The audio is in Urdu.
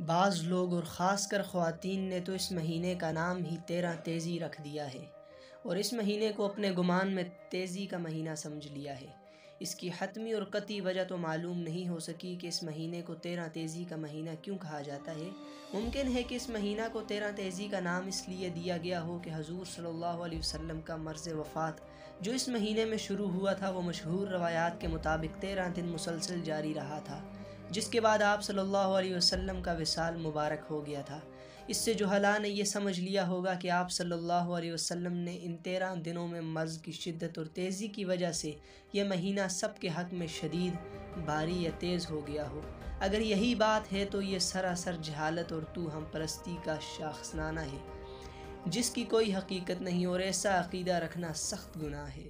بعض لوگ اور خاص کر خواتین نے تو اس مہینے کا نام ہی 13 تیزی رکھ دیا ہے اور اس مہینے کو اپنے گمان میں تیزی کا مہینہ سمجھ لیا ہے۔ اس کی حتمی اور قطعی وجہ تو معلوم نہیں ہو سکی کہ اس مہینے کو 13 تیزی کا مہینہ کیوں کہا جاتا ہے۔ ممکن ہے کہ اس مہینہ کو 13 تیزی کا نام اس لیے دیا گیا ہو کہ حضور صلی اللہ علیہ وسلم کا مرض وفات جو اس مہینے میں شروع ہوا تھا وہ مشہور روایات کے مطابق 13 دن مسلسل جاری رہا تھا، جس کے بعد آپ صلی اللہ علیہ وسلم کا وصال مبارک ہو گیا تھا۔ اس سے جہلاء نے یہ سمجھ لیا ہوگا کہ آپ صلی اللہ علیہ وسلم نے ان 13 دنوں میں مرض کی شدت اور تیزی کی وجہ سے یہ مہینہ سب کے حق میں شدید، بھاری یا تیز ہو گیا ہو۔ اگر یہی بات ہے تو یہ سراسر جہالت اور توہم پرستی کا شاخسانہ ہے جس کی کوئی حقیقت نہیں، اور ایسا عقیدہ رکھنا سخت گناہ ہے۔